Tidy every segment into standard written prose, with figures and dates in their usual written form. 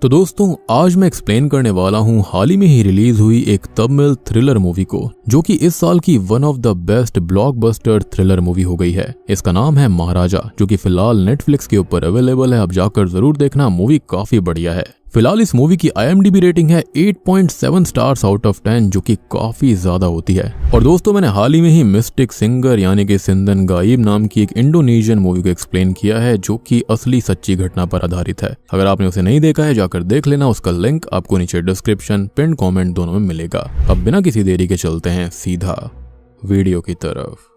तो दोस्तों आज मैं एक्सप्लेन करने वाला हूँ हाल ही में ही रिलीज हुई एक तमिल थ्रिलर मूवी को, जो कि इस साल की one of the best blockbuster thriller movie हो गई है। इसका नाम है महाराजा, जो कि फिलहाल नेटफ्लिक्स के ऊपर अवेलेबल है। अब जाकर जरूर देखना, मूवी काफी बढ़िया है। फिलहाल इस मूवी की IMDb रेटिंग है 8.7 स्टार्स आउट ऑफ 10, जो कि काफी ज्यादा होती है। और दोस्तों मैंने हाल ही में ही मिस्टिक सिंगर यानी कि सिंदन गाइब नाम की एक इंडोनेशियन मूवी को एक्सप्लेन किया है, जो कि असली सच्ची घटना पर आधारित है। अगर आपने उसे नहीं देखा है जाकर देख लेना, उसका लिंक आपको नीचे डिस्क्रिप्शन पिन कॉमेंट दोनों में मिलेगा। अब बिना किसी देरी के चलते हैं सीधा वीडियो की तरफ।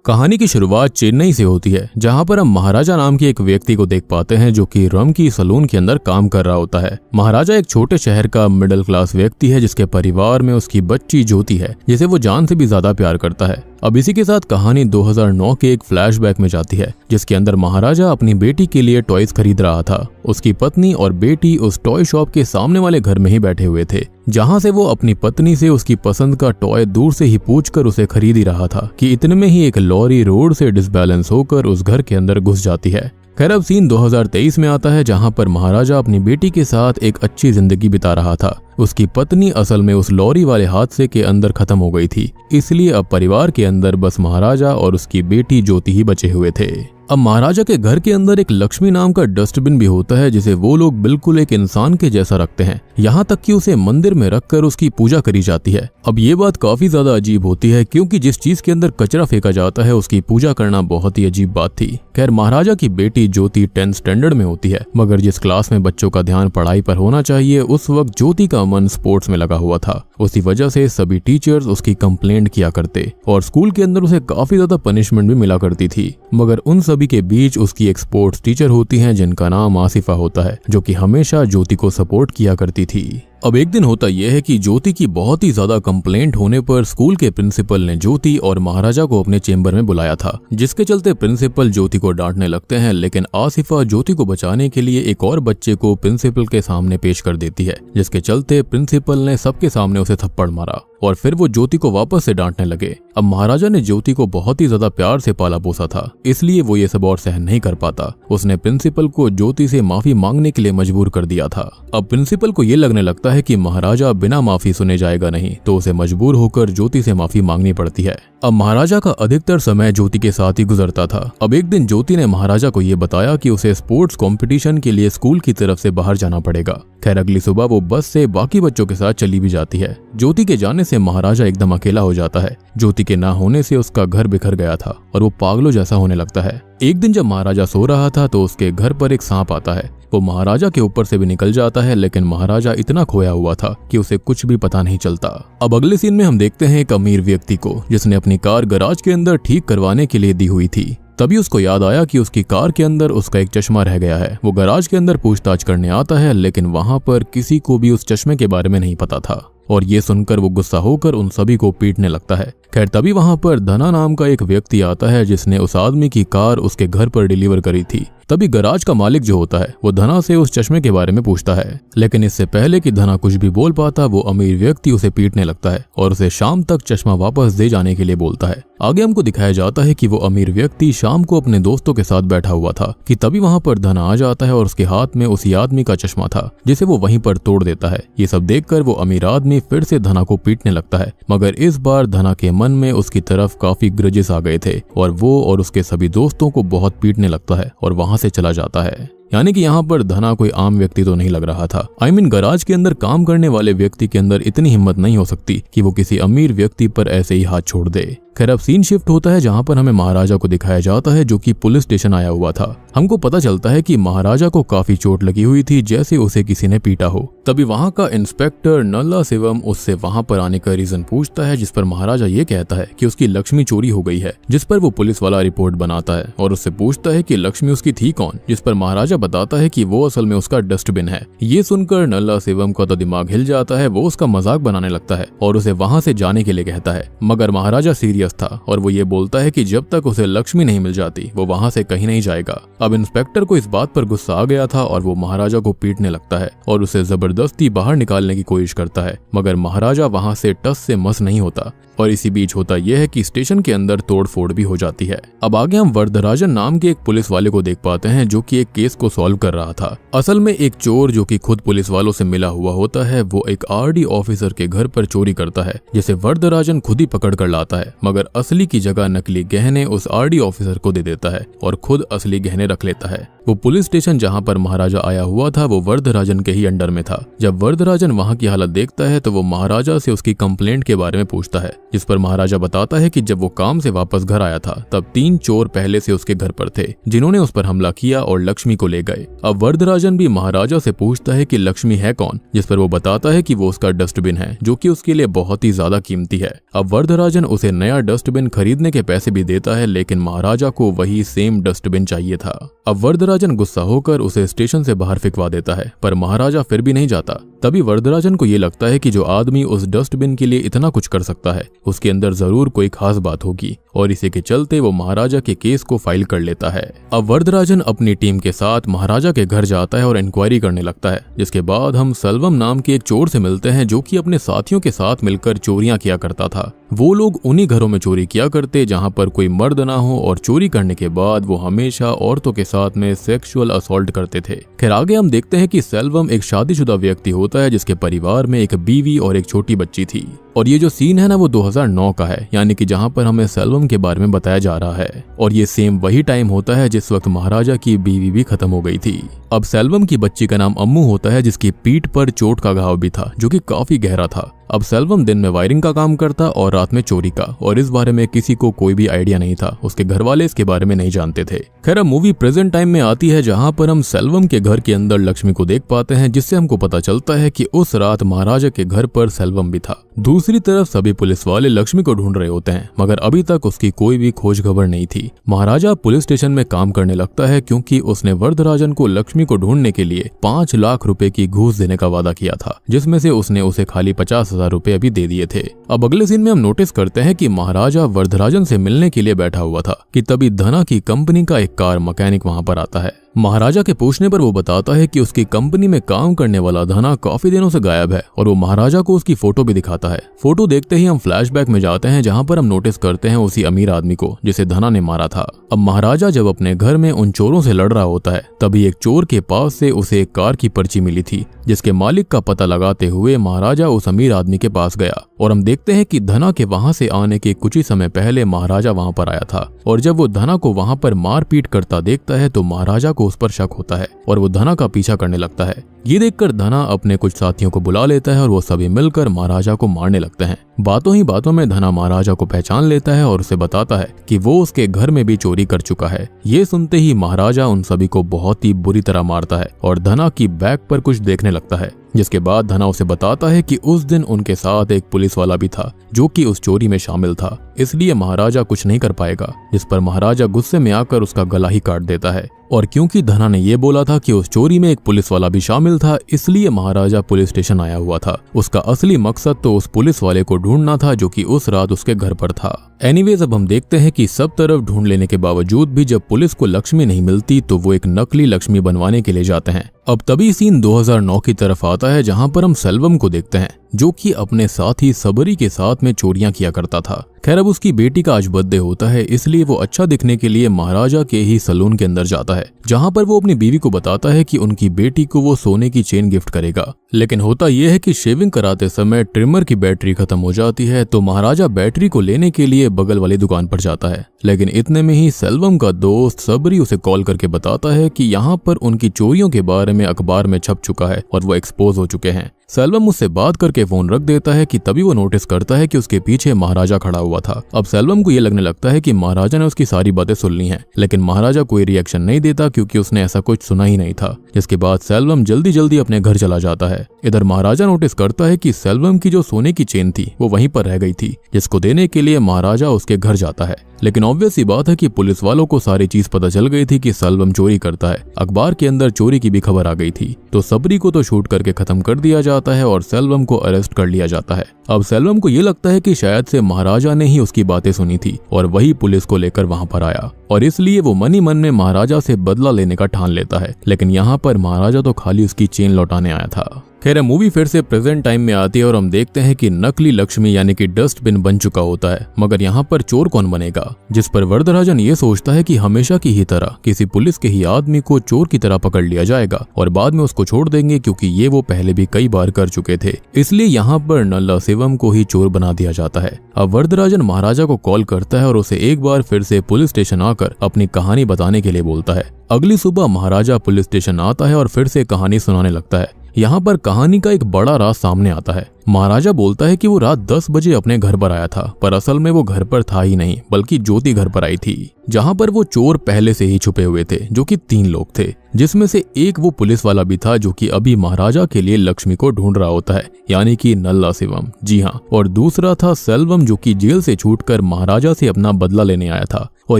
कहानी की शुरुआत चेन्नई से होती है, जहां पर हम महाराजा नाम के एक व्यक्ति को देख पाते हैं, जो कि रम की सलून के अंदर काम कर रहा होता है। महाराजा एक छोटे शहर का मिडिल क्लास व्यक्ति है, जिसके परिवार में उसकी बच्ची ज्योति है, जिसे वो जान से भी ज्यादा प्यार करता है। अब इसी के साथ कहानी 2009 के एक फ्लैशबैक में जाती है, जिसके अंदर महाराजा अपनी बेटी के लिए टॉयज खरीद रहा था। उसकी पत्नी और बेटी उस टॉय शॉप के सामने वाले घर में ही बैठे हुए थे, जहां से वो अपनी पत्नी से उसकी पसंद का टॉय दूर से ही पूछकर उसे खरीद ही रहा था कि इतने में ही एक लॉरी रोड से डिसबैलेंस होकर उस घर के अंदर घुस जाती है। खैर अब सीन 2023 में आता है, जहां पर महाराजा अपनी बेटी के साथ एक अच्छी जिंदगी बिता रहा था। उसकी पत्नी असल में उस लॉरी वाले हादसे के अंदर खत्म हो गई थी, इसलिए अब परिवार के अंदर बस महाराजा और उसकी बेटी ज्योति ही बचे हुए थे। अब महाराजा के घर के अंदर एक लक्ष्मी नाम का डस्टबिन भी होता है, जिसे वो लोग बिल्कुल एक इंसान के जैसा रखते हैं, यहाँ तक कि उसे मंदिर में रखकर उसकी पूजा करी जाती है। अब ये बात काफी ज्यादा अजीब होती है, क्योंकि जिस चीज के अंदर कचरा फेंका जाता है उसकी पूजा करना बहुत ही अजीब बात थी। खैर महाराजा की बेटी ज्योति 10th स्टैंडर्ड में होती है, मगर जिस क्लास में बच्चों का ध्यान पढ़ाई पर होना चाहिए, उस वक्त ज्योति का मन स्पोर्ट्स में लगा हुआ था। उसी वजह से सभी टीचर्स उसकी कंप्लेंट किया करते और स्कूल के अंदर उसे काफी ज्यादा पनिशमेंट भी मिला करती थी। मगर उन सभी के बीच उसकी एक स्पोर्ट्स टीचर होती हैं, जिनका नाम आसिफा होता है, जो कि हमेशा ज्योति को सपोर्ट किया करती थी। अब एक दिन होता यह है कि ज्योति की बहुत ही ज्यादा कंप्लेंट होने पर स्कूल के प्रिंसिपल ने ज्योति और महाराजा को अपने चेंबर में बुलाया था, जिसके चलते प्रिंसिपल ज्योति को डांटने लगते हैं। लेकिन आसिफा ज्योति को बचाने के लिए एक और बच्चे को प्रिंसिपल के सामने पेश कर देती है, जिसके चलते प्रिंसिपल ने सबके सामने उसे थप्पड़ मारा और फिर वो ज्योति को वापस से डांटने लगे। अब महाराजा ने ज्योति को बहुत ही ज्यादा प्यार से पाला पोसा था, इसलिए वो ये सब और सहन नहीं कर पाता। उसने प्रिंसिपल को ज्योति से माफी मांगने के लिए मजबूर कर दिया था। अब प्रिंसिपल को ये लगने लगता है कि महाराजा बिना माफी सुने जाएगा नहीं, तो उसे मजबूर होकर ज्योति से माफी मांगनी पड़ती है। अब महाराजा का अधिकतर समय ज्योति के साथ ही गुजरता था। अब एक दिन ज्योति ने महाराजा को ये बताया कि उसे स्पोर्ट्स कंपटीशन के लिए स्कूल की तरफ से बाहर जाना पड़ेगा। खैर अगली सुबह वो बस से बाकी बच्चों के साथ चली भी जाती है। ज्योति के जाने से महाराजा एकदम अकेला हो जाता है। ज्योति के ना होने से उसका घर बिखर गया था और वो पागलों जैसा होने लगता है। एक दिन जब महाराजा सो रहा था तो उसके घर पर एक सांप आता है। वो महाराजा के ऊपर से भी निकल जाता है, लेकिन महाराजा इतना खोया हुआ था कि उसे कुछ भी पता नहीं चलता। अब अगले सीन में हम देखते हैं एक अमीर व्यक्ति को, जिसने अपनी कार गैराज के अंदर ठीक करवाने के लिए दी हुई थी। तभी उसको याद आया कि उसकी कार के अंदर उसका एक चश्मा रह गया है। वो गैराज के अंदर पूछताछ करने आता है, लेकिन वहां पर किसी को भी उस चश्मे के बारे में नहीं पता था और ये सुनकर वो गुस्सा होकर उन सभी को पीटने लगता है। खैर तभी वहां पर धना नाम का एक व्यक्ति आता है, जिसने उस आदमी की कार उसके घर पर डिलीवर करी थी। तभी गैराज का मालिक जो होता है वो धना से उस चश्मे के बारे में पूछता है, लेकिन इससे पहले कि धना कुछ भी बोल पाता, वो अमीर व्यक्ति उसे पीटने लगता है और उसे शाम तक चश्मा वापस दे जाने के लिए बोलता है। आगे हमको दिखाया जाता है कि वो अमीर व्यक्ति शाम को अपने दोस्तों के साथ बैठा हुआ था कि तभी वहां पर धना आ जाता है और उसके हाथ में उसी आदमी का चश्मा था, जिसे वो वहीं पर तोड़ देता है। ये सब देखकर वो अमीर आदमी फिर से धना को पीटने लगता है, मगर इस बार धना के मन में उसकी तरफ काफी ग्रजेस आ गए थे और वो और उसके सभी दोस्तों को बहुत पीटने लगता है और वहां से चला जाता है। यानी कि यहाँ पर धना कोई आम व्यक्ति तो नहीं लग रहा था। गैराज के अंदर काम करने वाले व्यक्ति के अंदर इतनी हिम्मत नहीं हो सकती कि वो किसी अमीर व्यक्ति पर ऐसे ही हाथ छोड़ दे। खैर अब सीन शिफ्ट होता है, जहाँ पर हमें महाराजा को दिखाया जाता है, जो कि पुलिस स्टेशन आया हुआ था। हमको पता चलता है कि महाराजा को काफी चोट लगी हुई थी, जैसे उसे किसी ने पीटा हो। तभी वहाँ का इंस्पेक्टर नल्ला शिवम उससे वहाँ पर आने का रीजन पूछता है, जिस पर महाराजा ये कहता है कि उसकी लक्ष्मी चोरी हो गई है। जिस पर वो पुलिस वाला रिपोर्ट बनाता है और उससे पूछता है कि लक्ष्मी उसकी थी कौन, जिस पर महाराजा बताता है कि वो असल में उसका डस्टबिन है। ये सुनकर नल्ला शिवम का तो दिमाग हिल जाता है। वो उसका मजाक बनाने लगता है और उसे वहाँ से जाने के लिए कहता है, मगर महाराजा सीरियस था और वो ये बोलता है कि जब तक उसे लक्ष्मी नहीं मिल जाती वो वहाँ से कहीं नहीं जाएगा। अब इंस्पेक्टर को इस बात पर गुस्सा आ गया था और वो महाराजा को पीटने लगता है और उसे जबरदस्ती बाहर निकालने की कोशिश करता है, मगर महाराजा वहाँ से टस से मस नहीं होता। और इसी बीच होता यह है कि स्टेशन के अंदर तोड़फोड़ भी हो जाती है। अब आगे हम वरदराजन नाम के एक पुलिस वाले को देख पाते हैं जो कि एक केस को सॉल्व कर रहा था। असल में एक चोर जो कि खुद पुलिस वालों से मिला हुआ होता है, वो एक आरडी ऑफिसर के घर पर चोरी करता है, जिसे वरदराजन खुद ही पकड़ कर लाता है, मगर असली की जगह नकली गहने उस आरडी ऑफिसर को दे देता है और खुद असली गहने रख लेता है। वो पुलिस स्टेशन जहां पर महाराजा आया हुआ था वो वरदराजन के ही अंडर में था। जब वरदराजन वहां की हालत देखता है तो वो महाराजा से उसकी कंप्लेंट के बारे में पूछता है, जिस पर महाराजा बताता है कि जब वो काम से वापस घर आया था तब 3 चोर पहले से उसके घर पर थे, जिन्होंने उस पर हमला किया और लक्ष्मी को ले गए। अब वरदराजन भी महाराजा से पूछता है कि लक्ष्मी है कौन, जिस पर वो बताता है कि वो उसका डस्टबिन है, जो कि उसके लिए बहुत ही ज्यादा कीमती है। अब वरदराजन उसे नया डस्टबिन खरीदने के पैसे भी देता है, लेकिन महाराजा को वही सेम डस्टबिन चाहिए था। अब वरदराजन गुस्सा होकर उसे स्टेशन से बाहर फिकवा देता है, पर महाराजा फिर भी नहीं जाता। तभी वरदराजन को ये लगता है कि जो आदमी उस डस्टबिन के लिए इतना कुछ कर सकता है उसके अंदर जरूर कोई खास बात होगी, और इसी के चलते वो महाराजा के केस को फाइल कर लेता है। अब वरदराजन अपनी टीम के साथ महाराजा के घर जाता है और इंक्वायरी करने लगता है, जिसके बाद हम सेल्वम नाम के एक चोर से मिलते हैं जो कि अपने साथियों के साथ मिलकर चोरियां किया करता था। वो लोग उन्हीं घरों में चोरी किया करते जहां पर कोई मर्द ना हो, और चोरी करने के बाद वो हमेशा औरतों के साथ में सेक्सुअल असॉल्ट करते थे। खैर आगे हम देखते हैं कि सेल्वम एक शादीशुदा व्यक्ति होता है जिसके परिवार में एक बीवी और एक छोटी बच्ची थी, और ये जो सीन है ना वो 2009 का है, यानी कि जहां पर हमें सेल्वम के बारे में बताया जा रहा है, और ये सेम वही टाइम होता है जिस वक्त महाराजा की बीवी भी खत्म हो गई थी। अब सेल्वम की बच्ची का नाम अम्मू होता है, जिसकी पीठ पर चोट का घाव भी था जो कि काफी गहरा था। अब सेल्वम दिन में वायरिंग का काम करता और रात में चोरी का, और इस बारे में किसी को कोई भी आइडिया नहीं था, उसके घर वाले इसके बारे में नहीं जानते थे। खैर अब मूवी प्रेजेंट टाइम में आती है जहां पर हम सेल्वम के घर के अंदर लक्ष्मी को देख पाते हैं, जिससे हमको पता चलता है कि उस रात महाराजा के घर पर सेल्वम भी था। दूसरी तरफ सभी पुलिस वाले लक्ष्मी को ढूंढ रहे होते हैं, मगर अभी तक उसकी कोई भी खोज खबर नहीं थी। महाराजा पुलिस स्टेशन में काम करने लगता है क्योंकि उसने वरदराजन को लक्ष्मी को ढूंढने के लिए 5 लाख रुपए की घूस देने का वादा किया था, जिसमें से उसने उसे खाली 50,000 रुपए अभी दे दिए थे। अब अगले सीन में हम नोटिस करते हैं कि महाराजा वरदराजन से मिलने के लिए बैठा हुआ था कि तभी धना की कंपनी का एक कार मैकेनिक वहां पर आता है। महाराजा के पूछने पर वो बताता है कि उसकी कंपनी में काम करने वाला धना काफी दिनों से गायब है, और वो महाराजा को उसकी फोटो भी दिखाता है। फोटो देखते ही हम फ्लैशबैक में जाते हैं जहां पर हम नोटिस करते हैं उसी अमीर आदमी को जिसे धना ने मारा था। अब महाराजा जब अपने घर में उन चोरों से लड़ रहा होता है तभी एक चोर के पास से उसे एक कार की पर्ची मिली थी, जिसके मालिक का पता लगाते हुए महाराजा उस अमीर आदमी के पास गया, और हम देखते हैं कि धना के वहां से आने के कुछ ही समय पहले महाराजा वहां पर आया था, और जब वो धना को वहां पर मारपीट करता देखता है तो महाराजा को उस पर शक होता है और वो धना का पीछा करने लगता है। ये देखकर धना अपने कुछ साथियों को बुला लेता है और वो सभी मिलकर महाराजा को मारने लगते हैं। बातों ही बातों में धना महाराजा को पहचान लेता है और उसे बताता है कि वो उसके घर में भी चोरी कर चुका है। ये सुनते ही महाराजा उन सभी को बहुत ही बुरी तरह मारता है और धना की बैग पर कुछ देखने लगता है, जिसके बाद धना उसे बताता है कि उस दिन उनके साथ एक पुलिस वाला भी था जो कि उस चोरी में शामिल था, इसलिए महाराजा कुछ नहीं कर पाएगा। जिस पर महाराजा गुस्से में आकर उसका गला ही काट देता है, और क्योंकि धना ने ये बोला था कि उस चोरी में एक पुलिस वाला भी शामिल था, इसलिए महाराजा पुलिस स्टेशन आया हुआ था। उसका असली मकसद तो उस पुलिस वाले को ढूंढना था जो कि उस रात उसके घर पर था। एनीवेज अब हम देखते हैं कि सब तरफ ढूंढ लेने के बावजूद भी जब पुलिस को लक्ष्मी नहीं मिलती तो वो एक नकली लक्ष्मी बनवाने के लिए जाते हैं। अब तभी सीन 2009 की तरफ आता है जहां पर हम सेल्वम को देखते हैं जो कि अपने साथी सबरी के साथ में चोरियां किया करता था। खैर अब उसकी बेटी का आज बर्थडे होता है, इसलिए वो अच्छा दिखने के लिए महाराजा के ही सलून के अंदर जाता है, जहां पर वो अपनी बीवी को बताता है कि उनकी बेटी को वो सोने की चेन गिफ्ट करेगा। लेकिन होता यह है कि शेविंग कराते समय ट्रिमर की बैटरी खत्म हो जाती है, तो महाराजा बैटरी को लेने के लिए बगल वाली दुकान पर जाता है। लेकिन इतने में ही सेल्वम का दोस्त सबरी उसे कॉल करके बताता है कि यहाँ पर उनकी चोरियों के बारे में अखबार में छप चुका है और वो एक्सपोज हो चुके हैं। सेल्वम उससे बात करके फोन रख देता है कि तभी वो नोटिस करता है कि उसके पीछे महाराजा खड़ा हुआ था। अब सेल्वम को ये लगने लगता है कि महाराजा ने उसकी सारी बातें सुन ली हैं, लेकिन महाराजा कोई रिएक्शन नहीं देता क्योंकि उसने ऐसा कुछ सुना ही नहीं था। जिसके बाद सेल्वम जल्दी जल्दी अपने घर चला जाता है। इधर महाराजा नोटिस करता है कि सेल्वम की जो सोने की चेन थी वो वहीं पर रह गई थी, जिसको देने के लिए महाराजा उसके घर जाता है। लेकिन ऑब्वियस सी बात है कि पुलिस वालों को सारी चीज पता चल गई थी कि सेल्वम चोरी करता है। अखबार के अंदर चोरी की भी खबर आ गई थी, तो सबरी को तो शूट करके खत्म कर दिया जाता है और सेल्वम को अरेस्ट कर लिया जाता है। अब सेल्वम को ये लगता है कि शायद से महाराजा ने ही उसकी बातें सुनी थी और वही पुलिस को लेकर वहां पर आया, और इसलिए वो मन ही मन में महाराजा से बदला लेने का ठान लेता है। लेकिन यहाँ पर महाराजा तो खाली उसकी चेन लौटाने आया था। खैर मूवी फिर से प्रेजेंट टाइम में आती है और हम देखते हैं कि नकली लक्ष्मी यानी कि डस्टबिन बन चुका होता है, मगर यहाँ पर चोर कौन बनेगा, जिस पर वरदराजन ये सोचता है कि हमेशा की ही तरह किसी पुलिस के ही आदमी को चोर की तरह पकड़ लिया जाएगा और बाद में उसको छोड़ देंगे, क्योंकि ये वो पहले भी कई बार कर चुके थे। इसलिए यहाँ पर नल्ला शिवम को ही चोर बना दिया जाता है। अब वरदराजन महाराजा को कॉल करता है और उसे एक बार फिर से पुलिस स्टेशन आकर अपनी कहानी बताने के लिए बोलता है। अगली सुबह महाराजा पुलिस स्टेशन आता है और फिर से कहानी सुनाने लगता है। यहाँ पर कहानी का एक बड़ा राज सामने आता है। महाराजा बोलता है कि वो रात 10 बजे अपने घर पर आया था, पर असल में वो घर पर था ही नहीं, बल्कि ज्योति घर पर आई थी, जहाँ पर वो चोर पहले से ही छुपे हुए थे, जो कि 3 लोग थे, जिसमें से एक वो पुलिस वाला भी था जो कि अभी महाराजा के लिए लक्ष्मी को ढूंढ रहा होता है, यानी कि नल्ला शिवम। जी हाँ, और दूसरा था सेल्वम, जो कि जेल से छूटकर महाराजा से अपना बदला लेने आया था। और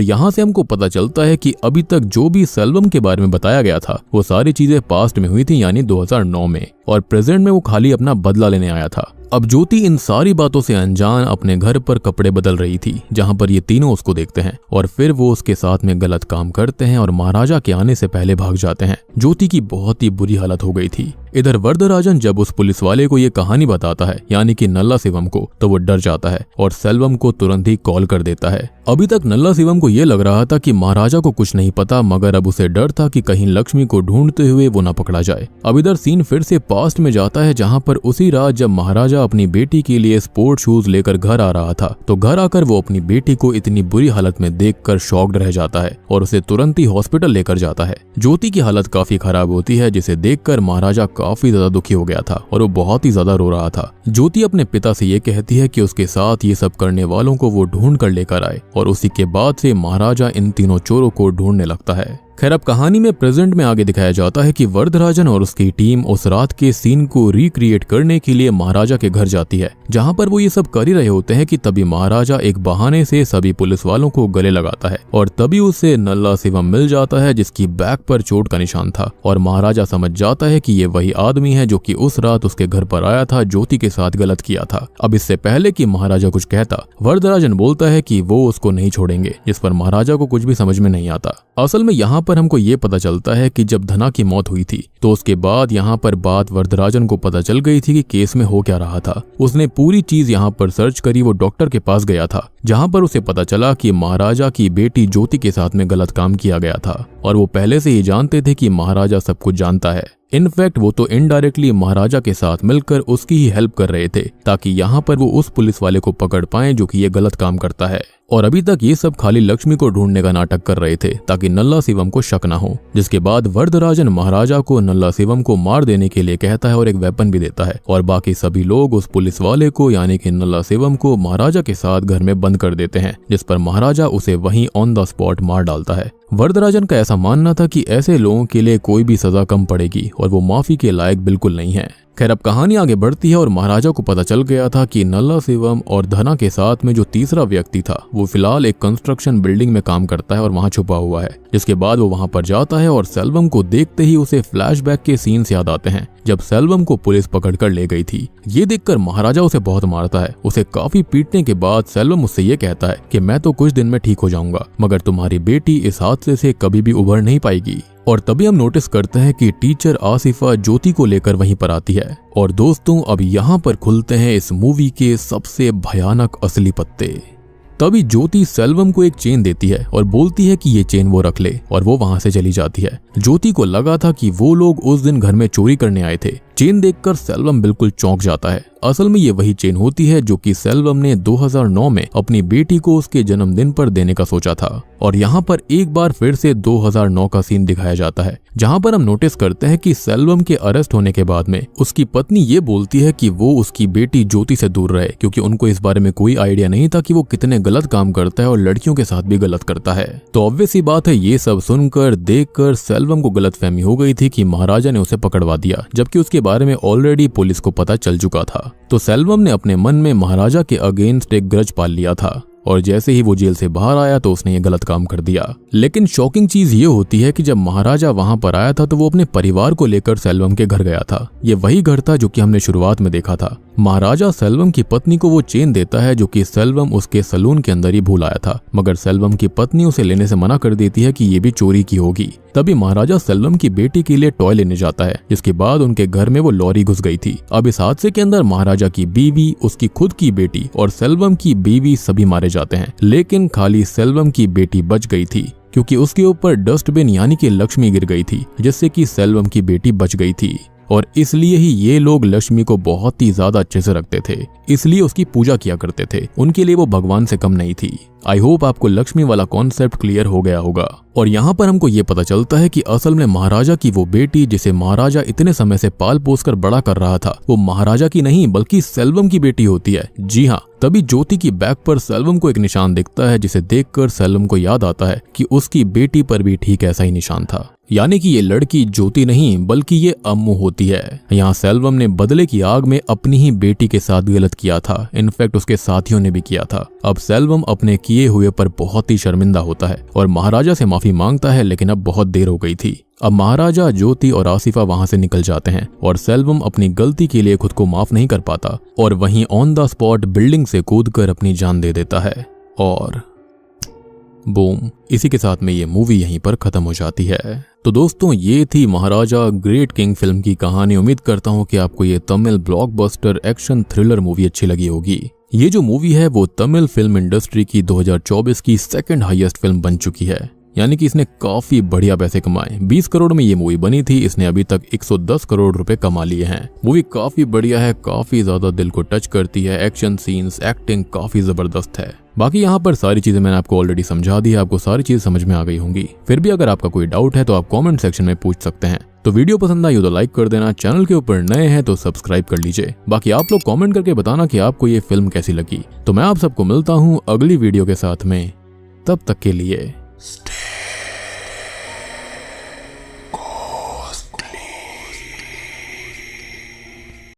यहाँ से हमको पता चलता है कि अभी तक जो भी सेल्वम के बारे में बताया गया था वो सारी चीजें पास्ट में हुई थी, यानी 2009 में, और प्रेजेंट में वो खाली अपना बदला लेने आया था। अब ज्योति इन सारी बातों से अनजान अपने घर पर कपड़े बदल रही थी, जहां पर ये तीनों उसको देखते हैं और फिर वो उसके साथ में गलत काम करते हैं और महाराजा के आने से पहले भाग जाते हैं। ज्योति की बहुत ही बुरी हालत हो गई थी। इधर वरदराजन जब उस पुलिस वाले को ये कहानी बताता है, यानी कि नल्ला शिवम को, तो वो डर जाता है और सेल्वम को तुरंत ही कॉल कर देता है। अभी तक नल्ला शिवम को ये लग रहा था कि महाराजा को कुछ नहीं पता, मगर अब उसे डर था कि कहीं लक्ष्मी को ढूंढते हुए वो न पकड़ा जाए। अब इधर सीन फिर से पास्ट में जाता है, जहाँ पर उसी रात जब महाराजा अपनी बेटी के लिए स्पोर्ट शूज लेकर घर आ रहा था, तो घर आकर वो अपनी बेटी को इतनी बुरी हालत में देखकर शॉक्ड रह जाता है और उसे तुरंत ही हॉस्पिटल लेकर जाता है। ज्योति की हालत काफी खराब होती है, जिसे देखकर महाराजा काफी ज्यादा दुखी हो गया था और वो बहुत ही ज्यादा रो रहा था। ज्योति अपने पिता से ये कहती है कि उसके साथ ये सब करने वालों को वो ढूंढ कर लेकर आए, और उसी के बाद से महाराजा इन तीनों चोरों को ढूंढने लगता है। खैर अब कहानी में प्रेजेंट में आगे दिखाया जाता है कि वरदराजन और उसकी टीम उस रात के सीन को रिक्रिएट करने के लिए महाराजा के घर जाती है, जहां पर वो ये सब कर ही रहे होते हैं कि तभी महाराजा एक बहाने से सभी पुलिस वालों को गले लगाता है और तभी उसे नल्ला शिवम मिल जाता है, जिसकी बैक पर चोट का निशान था, और महाराजा समझ जाता है कि ये वही आदमी है जो कि उस रात उसके घर पर आया था, ज्योति के साथ गलत किया था। अब इससे पहले कि महाराजा कुछ कहता, वरदराजन बोलता है कि वो उसको नहीं छोड़ेंगे, जिस पर महाराजा को कुछ भी समझ में नहीं आता। असल में यहाँ पर हमको ये पता चलता है कि जब धना की मौत हुई थी, तो उसके बाद यहाँ पर बात वरदराजन को पता चल गई थी कि केस में हो क्या रहा था। उसने पूरी चीज यहाँ पर सर्च करी, वो डॉक्टर के पास गया था, जहाँ पर उसे पता चला कि महाराजा की बेटी ज्योति के साथ में गलत काम किया गया था, और वो पहले से ही जानते थे कि महाराजा सब कुछ जानता है। इनफैक्ट वो तो इनडायरेक्टली महाराजा के साथ मिलकर उसकी ही हेल्प कर रहे थे, ताकि यहाँ पर वो उस पुलिस वाले को पकड़ पाएं जो कि ये गलत काम करता है। और अभी तक ये सब खाली लक्ष्मी को ढूंढने का नाटक कर रहे थे, ताकि नल्ला शिवम को शक न हो। जिसके बाद वरदराजन महाराजा को नल्ला शिवम को मार देने के लिए कहता है और एक वेपन भी देता है, और बाकी सभी लोग उस पुलिस वाले को यानी कि नल्ला शिवम को महाराजा के साथ घर में बंद कर देते हैं, जिस पर महाराजा उसे वहीं ऑन द स्पॉट मार डालता है। वरदराजन का ऐसा मानना था कि ऐसे लोगों के लिए कोई भी सजा कम पड़ेगी और वो माफी के लायक बिल्कुल नहीं है। खैर अब कहानी आगे बढ़ती है और महाराजा को पता चल गया था कि नल्ला शिवम और धना के साथ में जो तीसरा व्यक्ति था वो फिलहाल एक कंस्ट्रक्शन बिल्डिंग में काम करता है और वहां छुपा हुआ है। जिसके बाद वो वहां पर जाता है और सेल्वम को देखते ही उसे फ्लैशबैक के सीन्स याद आते हैं, जब सेल्वम को पुलिस पकड़कर ले गई थी। ये देखकर महाराजा उसे बहुत मारता है। उसे काफी पीटने के बाद सेल्वम उससे ये कहता है कि मैं तो कुछ दिन में ठीक हो जाऊंगा, मगर तुम्हारी बेटी इस हादसे से कभी भी उभर नहीं पाएगी। और तभी हम नोटिस करते हैं कि टीचर आसिफा ज्योति को लेकर वहीं पर आती है। और दोस्तों अब यहाँ पर खुलते हैं इस मूवी के सबसे भयानक असली पत्ते। तभी ज्योति सेल्वम को एक चेन देती है और बोलती है कि ये चेन वो रख ले, और वो वहां से चली जाती है। ज्योति को लगा था कि वो लोग उस दिन घर में चोरी करने आए थे। चेन देखकर सेल्वम बिल्कुल चौंक जाता है। असल में ये वही चेन होती है जो कि सेल्वम ने 2009 में अपनी बेटी को उसके जन्मदिन पर देने का सोचा था। और यहाँ पर एक बार फिर से 2009 का सीन दिखाया जाता है, जहाँ पर हम नोटिस करते हैं कि सेल्वम के अरेस्ट होने के बाद में उसकी पत्नी ये बोलती है कि वो उसकी बेटी ज्योति से दूर रहे, क्योंकि उनको इस बारे में कोई आइडिया नहीं था कि वो कितने गलत काम करता है और लड़कियों के साथ भी गलत करता है। तो ऑब्वियस सी बात है, ये सब सुनकर देखकर सेल्वम को गलतफहमी हो गई थी कि महाराजा ने उसे पकड़वा दिया, जबकि उसके बारे में ऑलरेडी पुलिस को पता चल चुका था। तो सेल्वम ने अपने मन में महाराजा के अगेंस्ट एक ग्रज पाल लिया था और जैसे ही वो जेल से बाहर आया तो उसने ये गलत काम कर दिया। लेकिन शॉकिंग चीज ये होती है कि जब महाराजा वहां पर आया था तो वो अपने परिवार को लेकर सेल्वम के घर गया था। ये वही घर था जो कि हमने शुरुआत में देखा था। महाराजा सेल्वम की पत्नी को वो चेन देता है जो कि सेल्वम उसके सलून के अंदर ही भूल आया था, मगर सेल्वम की पत्नी उसे लेने से मना कर देती है कि ये भी चोरी की होगी। तभी महाराजा सेल्वम की बेटी के लिए टॉय लेने जाता है, जिसके बाद उनके घर में वो लॉरी घुस गई थी। अब इस हादसे के अंदर महाराजा की बीवी, उसकी खुद की बेटी और सेल्वम की बीवी सभी मारे जाते हैं, लेकिन खाली सेल्वम की बेटी बच गई थी क्योंकि उसके ऊपर डस्टबिन यानी कि लक्ष्मी गिर गई थी, जिससे कि सेल्वम की बेटी बच गई थी। और इसलिए ही ये लोग लक्ष्मी को बहुत ही ज्यादा अच्छे से रखते थे, इसलिए उसकी पूजा किया करते थे। उनके लिए वो भगवान से कम नहीं थी। आई होप आपको लक्ष्मी वाला कॉन्सेप्ट क्लियर हो गया होगा। और यहाँ पर हमको ये पता चलता है कि असल में महाराजा की वो बेटी जिसे महाराजा इतने समय से पाल पोस कर बड़ा कर रहा था, वो महाराजा की नहीं बल्कि सेल्वम की बेटी होती है। जी हाँ, तभी ज्योति की बैग पर सेल्वम को एक निशान दिखता है, जिसे देखकर सेल्वम को याद आता है कि उसकी बेटी पर भी ठीक ऐसा ही निशान था। यानी कि ये लड़की ज्योति नहीं बल्कि ये अम्मू होती है। यहाँ सेल्वम ने बदले की आग में अपनी ही बेटी के साथ गलत किया था, इनफैक्ट उसके साथियों ने भी किया था। अब सेल्वम अपने किए हुए पर बहुत ही शर्मिंदा होता है और महाराजा से माफी मांगता है, लेकिन अब बहुत देर हो गई थी। अब महाराजा, ज्योति और आसिफा वहां से निकल जाते हैं और सेल्वम अपनी गलती के लिए खुद को माफ नहीं कर पाता और वहीं ऑन द स्पॉट बिल्डिंग से कूदकर अपनी जान दे देता है। और बूम, इसी के साथ में ये मूवी यहीं पर खत्म हो जाती है। तो दोस्तों, ये थी महाराजा ग्रेट किंग फिल्म की कहानी। उम्मीद करता हूँ कि आपको ये Tamil blockbuster action thriller movie अच्छी लगी होगी। ये जो मूवी है वो तमिल फिल्म इंडस्ट्री की 2024 की सेकंड हाईएस्ट फिल्म बन चुकी है, यानी कि इसने काफी बढ़िया पैसे कमाए। 20 करोड़ में ये मूवी बनी थी, इसने अभी तक 110 करोड़ रुपए कमा लिए हैं। मूवी काफी बढ़िया है, काफी ज्यादा दिल को टच करती है, एक्शन सीन्स, एक्टिंग काफी जबरदस्त है। बाकी यहाँ पर सारी चीजें मैंने आपको ऑलरेडी समझा दी है, आपको सारी चीजें समझ में आ गई होंगी। फिर भी अगर आपका कोई डाउट है तो आप कमेंट सेक्शन में पूछ सकते हैं। तो वीडियो पसंद आई हो तो लाइक कर देना, चैनल के ऊपर नए हैं तो सब्सक्राइब कर लीजिए। बाकी आप लोग कमेंट करके बताना कि आपको ये फिल्म कैसी लगी। तो मैं आप सबको मिलता हूँ अगली वीडियो के साथ में, तब तक के लिए